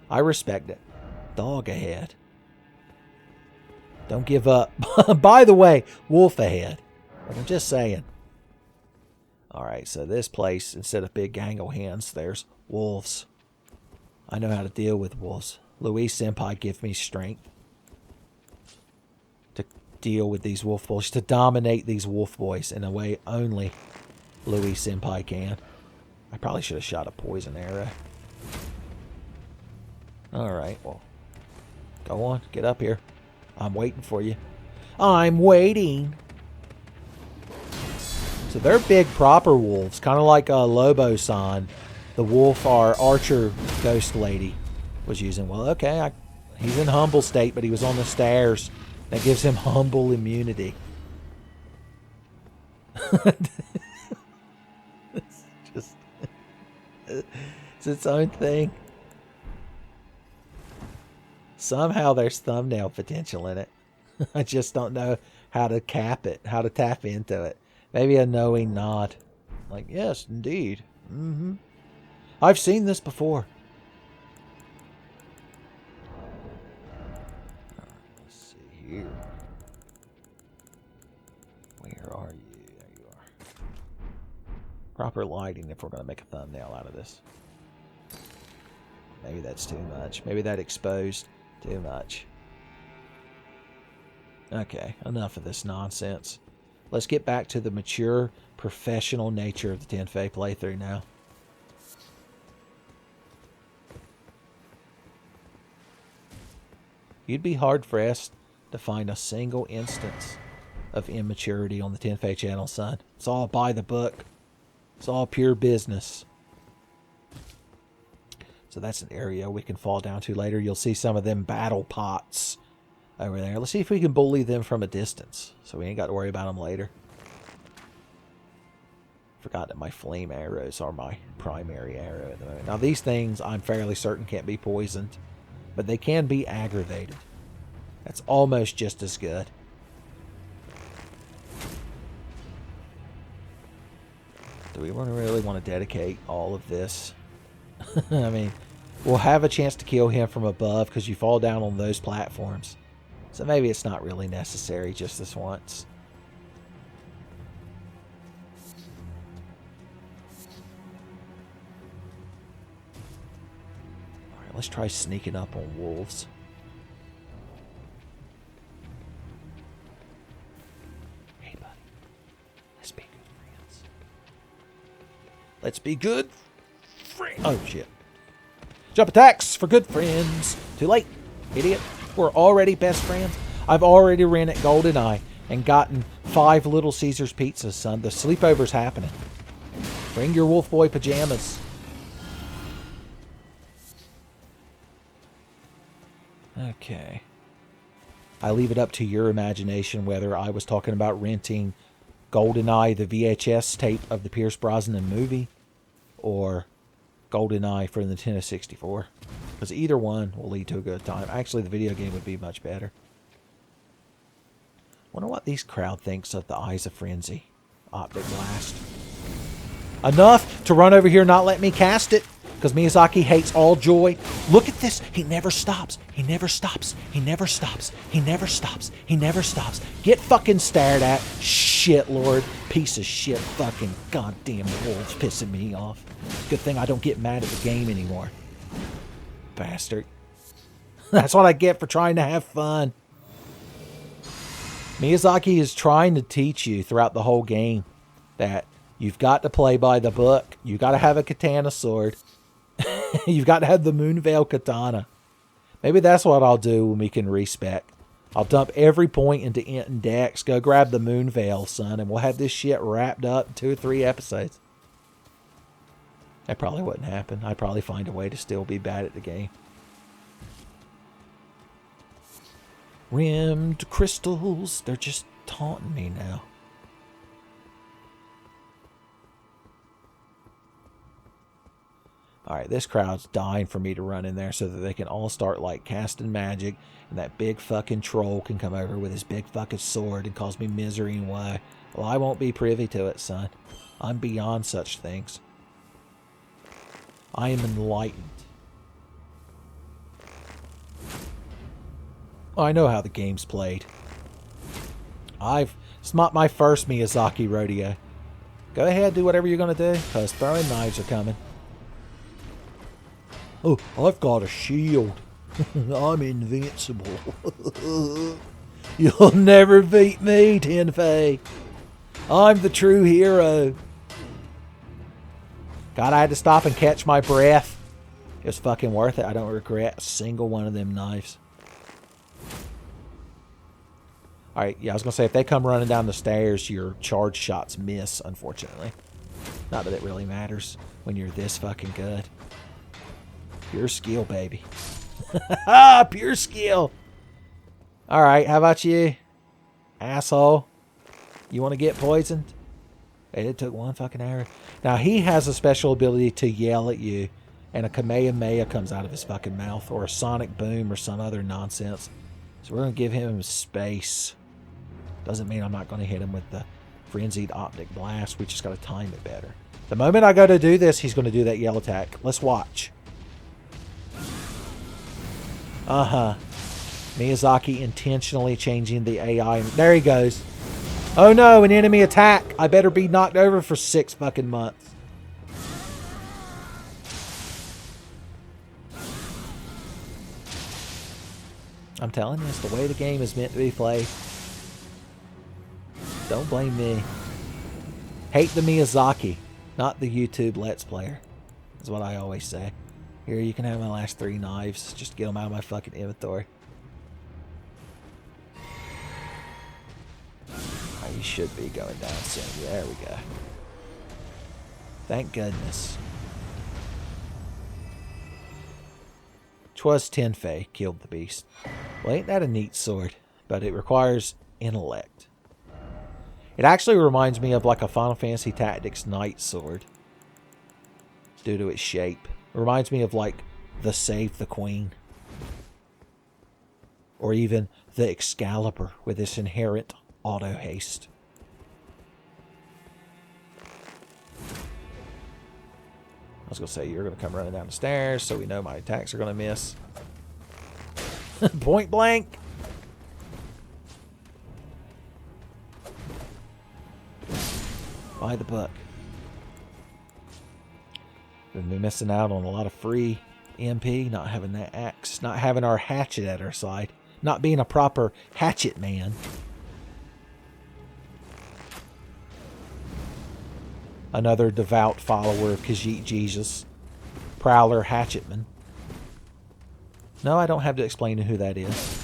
I respect it. Dog ahead. Don't give up. By the way, wolf ahead. I'm just saying. Alright, so this place, instead of big gang of hens, there's wolves. I know how to deal with wolves. Louise Senpai give me strength to deal with these wolf boys, to dominate these wolf boys in a way only Louise Senpai can. I probably should have shot a poison arrow. Alright, well, go on, get up here. I'm waiting for you. I'm waiting. So they're big proper wolves, kind of like Lobo-san, the wolf our archer ghost lady was using. Well, okay, he's in humble state, but he was on the stairs. That gives him humble immunity. It's just... it's its own thing. Somehow there's thumbnail potential in it. I just don't know how to cap it, how to tap into it. Maybe a knowing nod. Like, yes, indeed. Mm-hmm. I've seen this before. Let's see here. Where are you? There you are. Proper lighting if we're going to make a thumbnail out of this. Maybe that's too much. Maybe that exposed too much. Okay, enough of this nonsense. Let's get back to the mature, professional nature of the Tenfey playthrough now. You'd be hard-pressed to find a single instance of immaturity on the Tenfey channel, son. It's all by the book. It's all pure business. So that's an area we can fall down to later. You'll see some of them battle pots over there. Let's see if we can bully them from a distance, so we ain't got to worry about them later. Forgot that my flame arrows are my primary arrow at the moment. Now these things I'm fairly certain can't be poisoned, but they can be aggravated. That's almost just as good. Do we really want to dedicate all of this? I mean, we'll have a chance to kill him from above because you fall down on those platforms. So maybe it's not really necessary just this once. Alright, let's try sneaking up on wolves. Hey, buddy. Let's be good friends. Let's be good friends. Oh, shit. Jump attacks for good friends. Too late, idiot. We're already best friends. I've already ran at GoldenEye and gotten 5 Little Caesars pizzas, son. The sleepover's happening. Bring your wolf boy pajamas. Okay. I leave it up to your imagination whether I was talking about renting GoldenEye, the VHS tape of the Pierce Brosnan movie, or GoldenEye for the Nintendo 64. Because either one will lead to a good time. Actually, the video game would be much better. Wonder what these crowd thinks of the Eyes of Frenzy optic blast. Enough to run over here and not let me cast it. Because Miyazaki hates all joy. Look at this. He never stops. He never stops. He never stops. He never stops. He never stops. Get fucking stared at. Shit, Lord. Piece of shit fucking goddamn wolves pissing me off. Good thing I don't get mad at the game anymore. Bastard. That's what I get for trying to have fun. Miyazaki is trying to teach you throughout the whole game that you've got to play by the book. You've got to have a katana sword. You've got to have the Moonveil katana. Maybe that's what I'll do when we can respec. I'll dump every point into Int and Dex. Go grab the Moonveil, son, and we'll have this shit wrapped up in 2 or 3 episodes. That probably wouldn't happen. I'd probably find a way to still be bad at the game. Rimmed crystals. They're just taunting me now. Alright, this crowd's dying for me to run in there so that they can all start, like, casting magic, and that big fucking troll can come over with his big fucking sword and cause me misery and woe. Well, I won't be privy to it, son. I'm beyond such things. I am enlightened. Oh, I know how the game's played. It's not my first Miyazaki rodeo. Go ahead, do whatever you're going to do, because throwing knives are coming. Oh, I've got a shield. I'm invincible. You'll never beat me, Tenfey. I'm the true hero. God, I had to stop and catch my breath. It was fucking worth it. I don't regret a single one of them knives. Alright, yeah, I was going to say, if they come running down the stairs, your charge shots miss, unfortunately. Not that it really matters when you're this fucking good. Pure skill, baby. Pure skill. Alright, how about you? Asshole. You want to get poisoned? It took one fucking arrow. Now, he has a special ability to yell at you, and a Kamehameha comes out of his fucking mouth, or a sonic boom, or some other nonsense. So we're going to give him space. Doesn't mean I'm not going to hit him with the frenzied optic blast. We just got to time it better. The moment I go to do this, he's going to do that yell attack. Let's watch. Miyazaki intentionally changing the AI. There he goes. Oh no, an enemy attack. I better be knocked over for 6 fucking months. I'm telling you, it's the way the game is meant to be played. Don't blame me. Hate the Miyazaki, not the YouTube Let's Player. Is what I always say. Here, you can have my last 3 knives. Just get them out of my fucking inventory. Oh, you should be going down soon. There we go. Thank goodness. 'Twas Tenfey killed the beast. Well, ain't that a neat sword? But it requires intellect. It actually reminds me of like a Final Fantasy Tactics Knight sword. Due to its shape. It reminds me of like the Save the Queen. Or even the Excalibur with its inherent auto haste. I was going to say, you're going to come running down the stairs, so we know my attacks are going to miss. Point blank. By the book. We've been missing out on a lot of free MP, not having that axe, not having our hatchet at our side, not being a proper hatchet man. Another devout follower of Khajiit Jesus. Prowler Hatchetman. No, I don't have to explain who that is.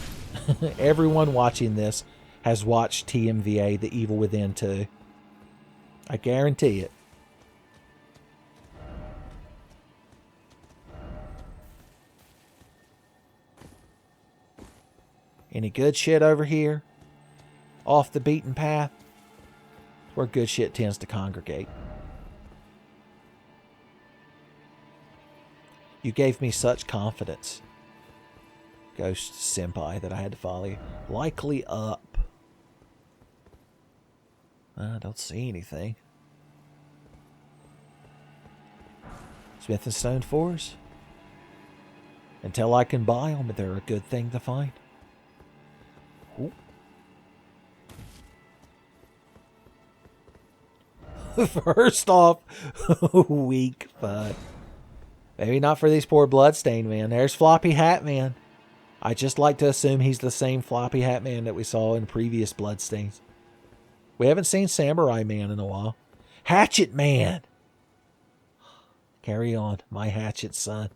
Everyone watching this has watched TMVA, The Evil Within 2. I guarantee it. Any good shit over here? Off the beaten path? Where good shit tends to congregate. You gave me such confidence, Ghost Senpai, that I had to follow you. Likely up. I don't see anything. Smith and Stone 4s. Until I can buy them, they're a good thing to find. Ooh. First off, weak fuck. Maybe not for these poor Bloodstained man. There's Floppy Hat Man. I just like to assume he's the same Floppy Hat Man that we saw in previous Bloodstains. We haven't seen Samurai Man in a while. Hatchet Man! Carry on, my hatchet son.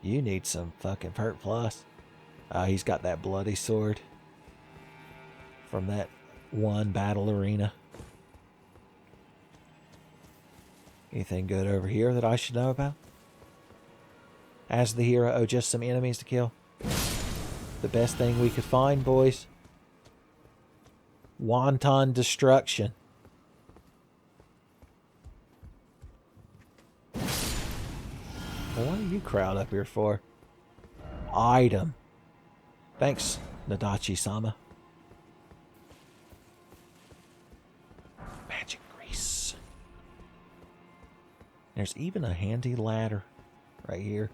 You need some fucking Hurt Plus. He's got that bloody sword from that one battle arena. Anything good over here that I should know about? As the hero, oh, just some enemies to kill. The best thing we could find, boys. Wanton destruction. Well, what are you crowd up here for? Item. Thanks, Nadachi-sama. Magic grease. There's even a handy ladder right here.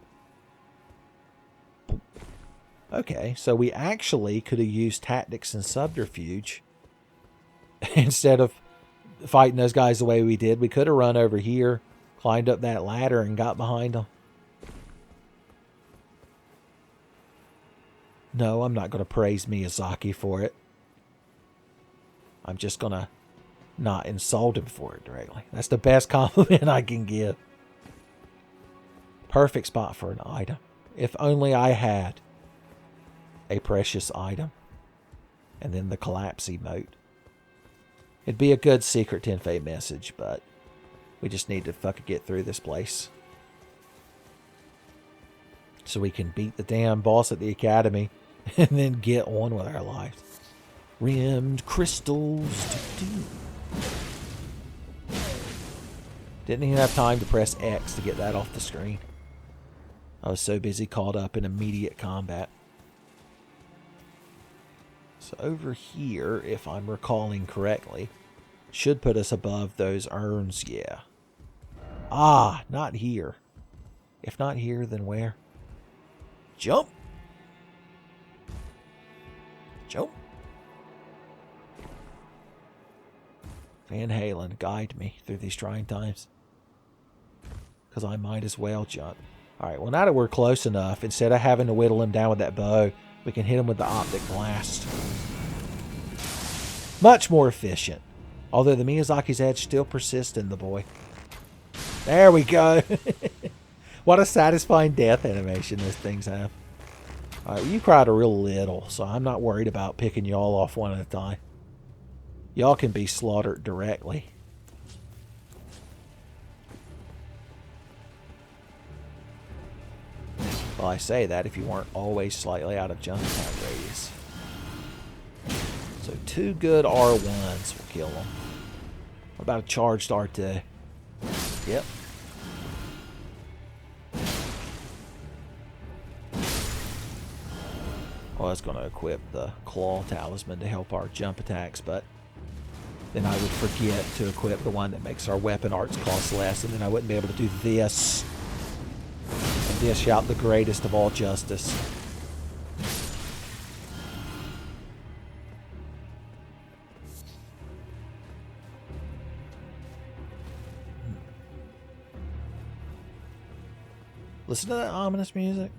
Okay, so we actually could have used tactics and subterfuge instead of fighting those guys the way we did. We could have run over here, climbed up that ladder, and got behind them. No, I'm not going to praise Miyazaki for it. I'm just going to not insult him for it directly. That's the best compliment I can give. Perfect spot for an item. If only I had a precious item. And then the collapse emote. It'd be a good secret Tenfey message, but we just need to fucking get through this place. So we can beat the damn boss at the academy and then get on with our lives. Rimmed crystals. Didn't even have time to press X to get that off the screen. I was so busy caught up in immediate combat. So over here, if I'm recalling correctly, should put us above those urns, yeah. Ah, not here. If not here, then where? Jump! Jump! Van Halen, guide me through these trying times. Because I might as well jump. Alright, well now that we're close enough, instead of having to whittle him down with that bow, we can hit him with the optic blast. Much more efficient. Although the Miyazaki's edge still persists in the boy. There we go. What a satisfying death animation those things have. Alright, well, you cried a real little, so I'm not worried about picking y'all off one at a time. Y'all can be slaughtered directly. Well, I say that if you weren't always slightly out of jump attack radius. So 2 good R1s will kill them. What about a charged R2? Yep. Well, I was going to equip the Claw Talisman to help our jump attacks, but then I would forget to equip the one that makes our weapon arts cost less, and then I wouldn't be able to do this. And dish out the greatest of all justice. Listen to that ominous music.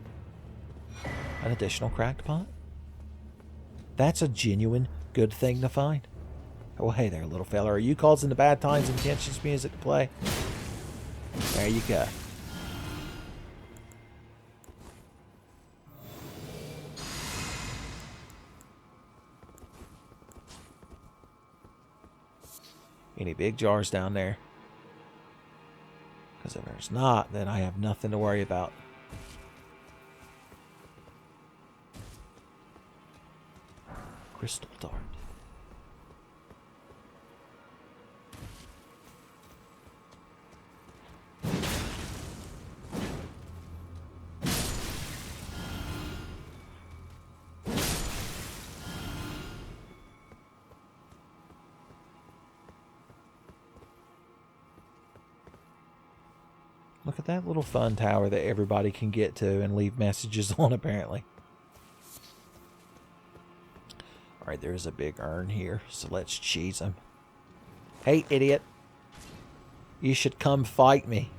An additional cracked pot. That's a genuine good thing to find. Oh, hey there, little fella. Are you causing the bad times and tensions music to play? There you go. Any big jars down there? Because if there's not, then I have nothing to worry about. Crystal dart. Look at that little fun tower that everybody can get to and leave messages on, apparently. Alright, there's a big urn here, so let's cheese him. Hey, idiot. You should come fight me.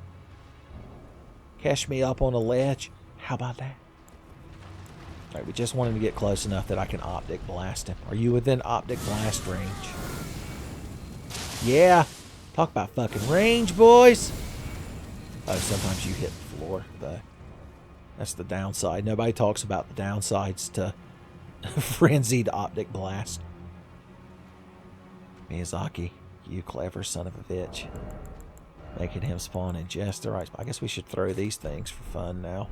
Catch me up on a ledge. How about that? Alright, we just want him to get close enough that I can optic blast him. Are you within optic blast range? Yeah. Talk about fucking range, boys. Oh, sometimes you hit the floor, though. That's the downside. Nobody talks about the downsides to frenzied optic blast. Miyazaki, you clever son of a bitch. Making him spawn in just the right spot. I guess we should throw these things for fun now.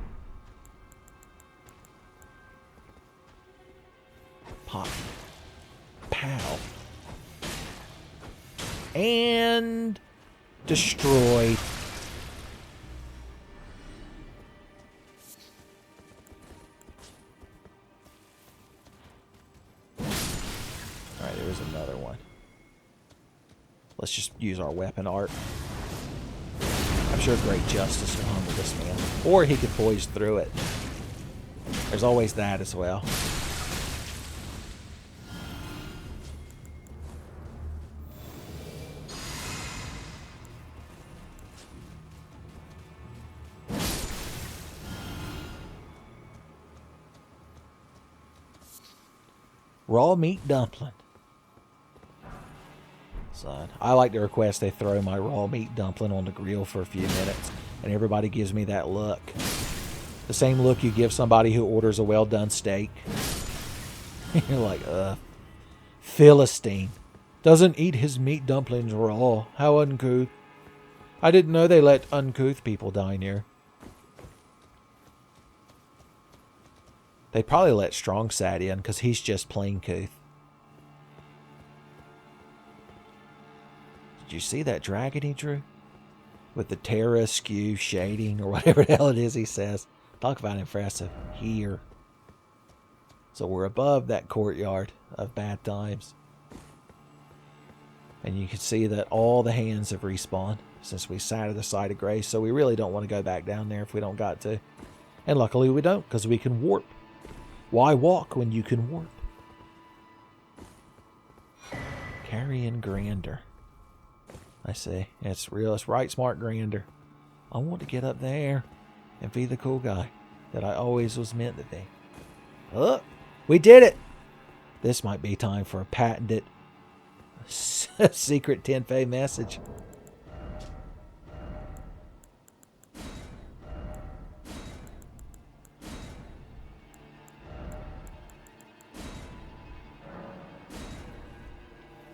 Pop. Pow. And destroyed. Alright, there is another one. Let's just use our weapon art. I'm sure Great Justice will humble this man. Or he could poise through it. There's always that as well. Raw meat dumpling. Son, I like to request they throw my raw meat dumpling on the grill for a few minutes, and everybody gives me that look. The same look you give somebody who orders a well-done steak. You're like, Philistine. Doesn't eat his meat dumplings raw. How uncouth. I didn't know they let uncouth people dine here. They probably let Strong Sat in because he's just plain couth. Did you see that dragon he drew? With the Terra skew shading or whatever the hell it is he says. Talk about impressive. Here. So we're above that courtyard of bad times. And you can see that all the hands have respawned since we sat at the side of grace. So we really don't want to go back down there if we don't got to. And luckily we don't, because we can warp. Why walk when you can warp? Carrying Grander. I see. It's real. It's right smart Grander. I want to get up there and be the cool guy that I always was meant to be. Oh, we did it! This might be time for a patented secret Tenfey message.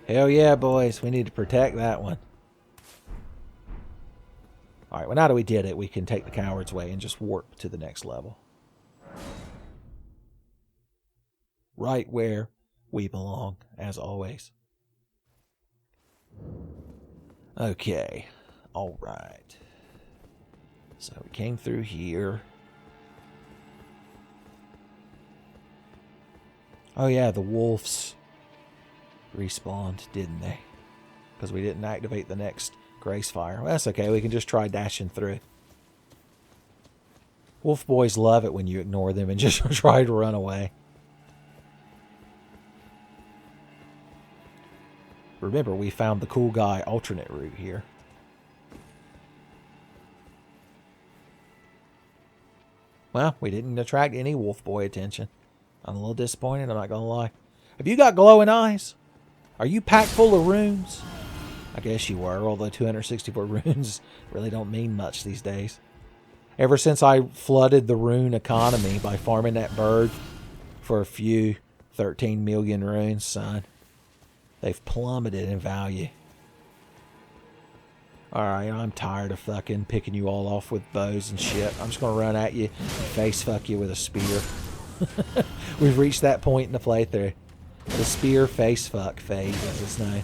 Hell yeah, boys. We need to protect that one. Alright, well now that we did it, we can take the coward's way and just warp to the next level. Right where we belong, as always. Okay. Alright. So we came through here. Oh yeah, the wolves respawned, didn't they? Because we didn't activate the next grace fire. Well, that's okay. We can just try dashing through. Wolf boys love it when you ignore them and just try to run away. Remember, we found the cool guy alternate route here. Well, we didn't attract any wolf boy attention. I'm a little disappointed, I'm not going to lie. Have you got glowing eyes? Are you packed full of runes? I guess you were, although 264 runes really don't mean much these days. Ever since I flooded the rune economy by farming that bird for a few 13 million runes, son, they've plummeted in value. Alright, I'm tired of fucking picking you all off with bows and shit. I'm just going to run at you and face fuck you with a spear. We've reached that point in the playthrough. The spear face fuck phase is his name.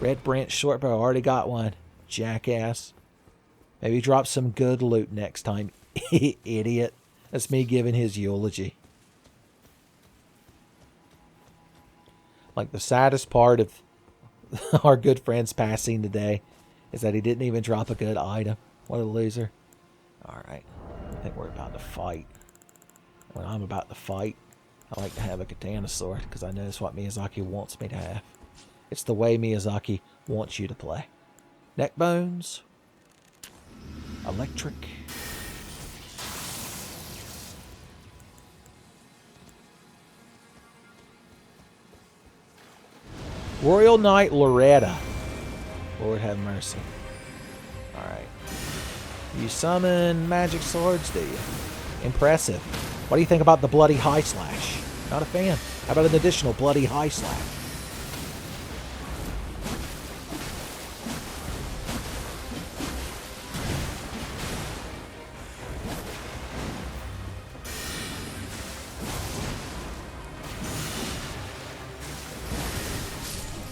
Red branch shortbow, already got one. Jackass. Maybe drop some good loot next time. Idiot. That's me giving his eulogy. Like the saddest part of our good friend's passing today is that he didn't even drop a good item. What a loser. Alright. I think we're about to fight. When I'm about to fight, I like to have a katana sword because I know it's what Miyazaki wants me to have. It's the way Miyazaki wants you to play. Neck bones. Electric. Royal Knight Loretta. Lord have mercy. Alright. You summon magic swords, do you? Impressive. What do you think about the bloody high slash? Not a fan. How about an additional bloody high slash?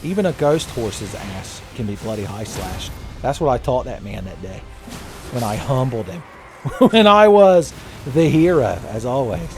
Even a ghost horse's ass can be bloody high slashed. That's what I taught that man that day. When I humbled him. When I was the hero, as always.